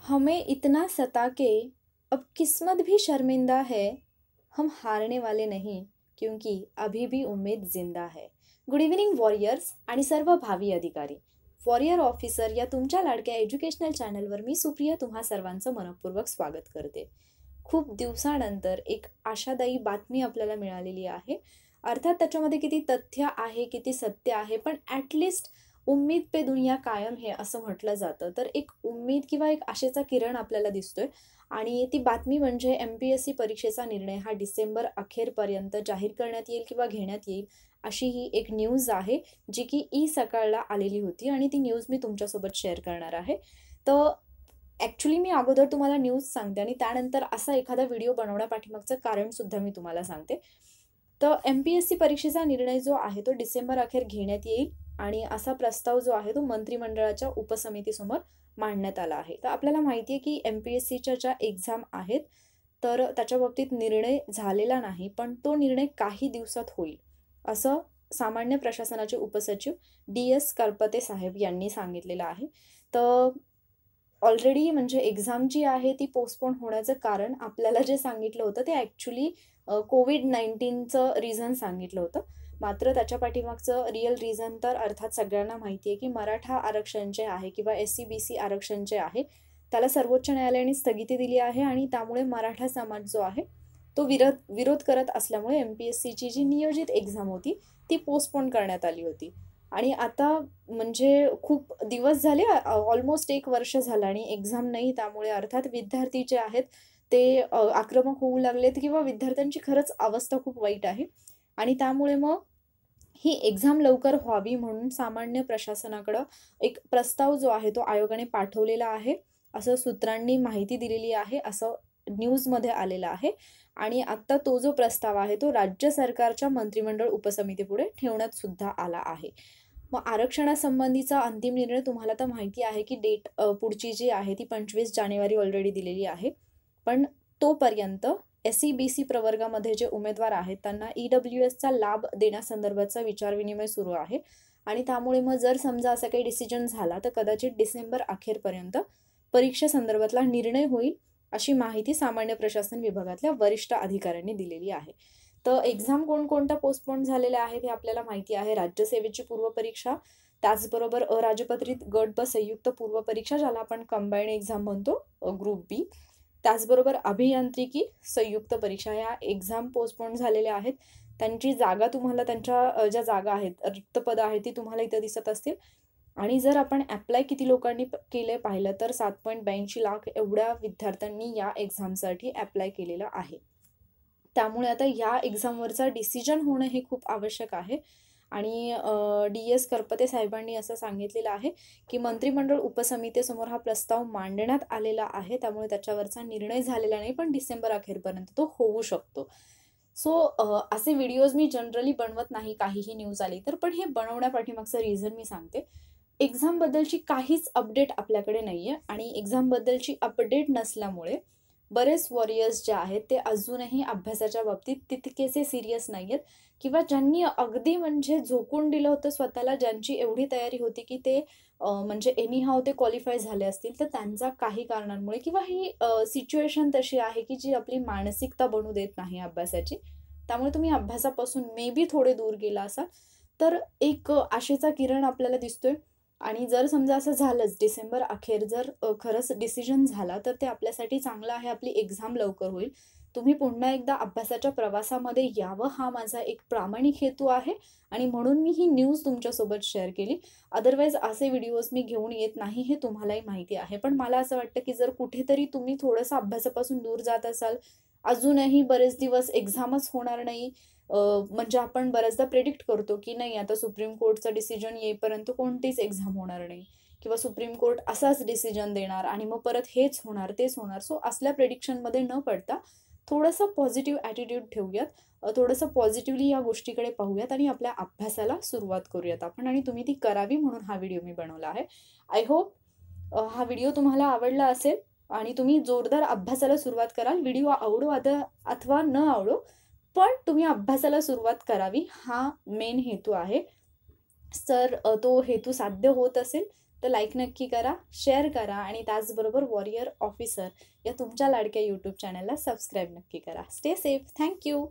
हमें इतना सता के अब किस्मत भी शर्मिंदा है, हम हारने वाले नहीं क्योंकि अभी भी उम्मीद जिंदा है. गुड इव्हनिंग वॉरियर्स आणि सर्व भावी अधिकारी. वॉरियर ऑफिसर या तुमच्या लाडक्या एज्युकेशनल चॅनलवर मी सुप्रिया तुम्हा सर्वांचं मनपूर्वक स्वागत करते. खूप दिवसानंतर एक आशादायी बातमी आपल्याला मिळालेली आहे. अर्थात त्याच्यामध्ये किती तथ्य आहे, किती सत्य आहे, पण ॲटलिस्ट उम्मीद पे दुनिया कायम है असं म्हटलं जातं. तर एक उम्मीद किंवा एक आशेचा किरण आपल्याला दिसतोय आणि ती बातमी म्हणजे MPSC परीक्षेचा निर्णय हा डिसेंबर अखेरपर्यंत जाहीर करण्यात येईल किंवा घेण्यात येईल अशी ही एक न्यूज आहे, जी की सकाळला आलेली होती आणि ती न्यूज मी तुमच्यासोबत शेअर करणार आहे. तर ॲक्च्युली मी अगोदर तुम्हाला न्यूज सांगते आणि त्यानंतर असा एखादा व्हिडिओ बनवण्यापाठीमागचं कारणसुद्धा मी तुम्हाला सांगते. तर MPSC परीक्षेचा निर्णय जो आहे तो डिसेंबर अखेर घेण्यात येईल आणि असा प्रस्ताव जो आहे तो मंत्रिमंडळाच्या उपसमितीसमोर मांडण्यात आला आहे. तर आपल्याला माहिती आहे की MPSCच्या ज्या एक्झाम आहेत तर त्याच्या बाबतीत निर्णय झालेला नाही, पण तो निर्णय काही दिवसात होईल असं सामान्य प्रशासनाचे उपसचिव DS करपते साहेब यांनी सांगितलेलं आहे. तर ऑलरेडी म्हणजे एक्झाम जी आहे ती पोस्टपोन होण्याचं कारण आपल्याला जे सांगितलं होतं ते ॲक्च्युली कोविड-19चं रिझन सांगितलं होतं. मात्र त्याच्या पाठीमागचं रिअल रिझन तर अर्थात सगळ्यांना माहिती आहे की मराठा आरक्षण जे आहे किंवा SC-BC आरक्षण जे आहे त्याला सर्वोच्च न्यायालयाने स्थगिती दिली आहे आणि त्यामुळे मराठा समाज जो आहे तो विरोध करत असल्यामुळे MPSCची जी नियोजित एक्झाम होती ती पोस्टपोन करण्यात आली होती. आणि आता म्हणजे खूप दिवस झाले, ऑलमोस्ट 1 वर्ष झालं आणि एक्झाम नाही. त्यामुळे अर्थात विद्यार्थी जे आहेत ते आक्रमक होऊ लागलेत किंवा विद्यार्थ्यांची खरंच अवस्था खूप वाईट आहे. आणि त्यामुळे मग ही एक्झाम लवकर व्हावी म्हणून सामान्य प्रशासनाकडं एक प्रस्ताव जो आहे तो आयोगाने पाठवलेला आहे, असं सूत्रांनी माहिती दिलेली आहे, असं न्यूजमध्ये आलेलं आहे. आणि आत्ता तो जो प्रस्ताव आहे तो राज्य सरकारच्या मंत्रिमंडळ उपसमितीपुढे ठेवण्यात सुद्धा आला आहे. मग आरक्षणासंबंधीचा अंतिम निर्णय तुम्हाला तर माहिती आहे की डेट पुढची जी आहे ती 25 जानेवारी ऑलरेडी दिलेली आहे. पण तोपर्यंत SC-BC प्रवर्गामध्ये जे उमेदवार आहेत त्यांना EWSचा लाभ देण्यासंदर्भातचा विचारविनिमय सुरू आहे. आणि त्यामुळे मग जर समजा असा काही डिसिजन झाला तर कदाचित डिसेंबर अखेरपर्यंत परीक्षेसंदर्भातला निर्णय होईल अशी माहिती सामान्य प्रशासन विभागातल्या वरिष्ठ अधिकाऱ्यांनी दिलेली आहे. तर एक्झाम कोणकोणत्या पोस्टपोन झालेल्या आहेत हे आपल्याला माहिती आहे. राज्यसेवेची पूर्वपरीक्षा, त्याचबरोबर अराजपत्रित गट ब संयुक्त पूर्वपरीक्षा ज्याला आपण कंबाईंड एक्झाम म्हणतो, ग्रुप B, त्याचबरोबर अभियांत्रिकी संयुक्त परीक्षा या एक्झाम पोस्टपोन झालेल्या आहेत. त्यांची जागा तुम्हाला त्यांच्या ज्या जागा आहेत, रिक्त पदं आहेत ती तुम्हाला इथं दिसत असतील. आणि जर आपण ॲप्लाय किती लोकांनी केले पाहिलं तर 7.82 लाख एवढ्या विद्यार्थ्यांनी या एक्झामसाठी ॲप्लाय केलेलं आहे. त्यामुळे आता या एक्झामवरचा डिसिजन होणं हे खूप आवश्यक आहे. आणि DS करपते साहेबांनी असं सांगितलेलं आहे की मंत्रिमंडळ उपसमितीसमोर हा प्रस्ताव मांडण्यात आलेला आहे. त्यामुळे त्याच्यावरचा निर्णय झालेला नाही, पण डिसेंबर अखेरपर्यंत तो होऊ शकतो. सो असे व्हिडिओज मी जनरली बनवत नाही काहीही न्यूज आली तर, पण हे बनवण्यापाठीमागचं रिझन मी सांगते. एक्झामबद्दलची काहीच अपडेट आपल्याकडे नाही आहे आणि एक्झामबद्दलची अपडेट नसल्यामुळे बरेच वॉरियर्स जे आहेत ते अजूनही अभ्यासाच्या बाबतीत तितकेसे सिरियस नाही आहेत किंवा ज्यांनी अगदी म्हणजे झोकून दिलं होतं स्वतःला, ज्यांची एवढी तयारी होती की ते म्हणजे एनीहाव ते क्वालिफाय झाले असतील, तर त्यांचा काही कारणांमुळे किंवा ही सिच्युएशन तशी आहे की जी आपली मानसिकता बनू देत नाही अभ्यासाची. त्यामुळे तुम्ही अभ्यासापासून मे बी थोडे दूर गेला असाल तर एक आशेचा किरण आपल्याला दिसतोय. आणि जर समजा असं झालंच डिसेंबर अखेर जर खरंच डिसिजन झाला तर ते आपल्यासाठी चांगलं आहे, आपली एक्झाम लवकर होईल. तुम्ही पुन्हा एकदा अभ्यासाच्या प्रवासामध्ये यावं हा माझा एक प्रामाणिक हेतू आहे आणि म्हणून मी ही न्यूज तुमच्यासोबत शेअर केली. अदरवाईज असे व्हिडिओज मी घेऊन येत नाही हे तुम्हालाही माहिती आहे. पण मला असं वाटतं की जर कुठेतरी तुम्ही थोडंसं अभ्यासापासून दूर जात असाल, अजूनही बरेच दिवस एक्झामच होणार नाही, म्हणजे आपण बऱ्याचदा प्रेडिक्ट करतो की नाही आता सुप्रीम कोर्टचा डिसिजन येईपर्यंत कोणतीच एक्झाम होणार नाही किंवा सुप्रीम कोर्ट असाच डिसिजन देणार आणि मग परत हेच होणार तेच होणार. सो असल्या प्रेडिक्शनमध्ये न पडता थोडंसं पॉझिटिव्ह ॲटिट्यूड ठेवूयात, थोडंसं पॉझिटिव्हली या गोष्टीकडे पाहूयात आणि आपल्या अभ्यासाला सुरुवात करूयात आपण, आणि तुम्ही ती करावी म्हणून हा व्हिडिओ मी बनवला आहे. आय होप हा व्हिडिओ तुम्हाला आवडला असेल आणि तुम्ही जोरदार अभ्यासाला सुरुवात कराल. व्हिडिओ आवडो अथवा न आवडो, पण तुम्ही अभ्यासाला सुरुवात करावी हा मेन हेतू आहे. तर तो हेतू साध्य होत असेल तर लाईक नक्की करा, शेअर करा आणि त्याचबरोबर वॉरियर ऑफिसर या तुमच्या लाडक्या यूट्यूब चॅनलला सबस्क्राईब नक्की करा. Stay safe. थँक्यू.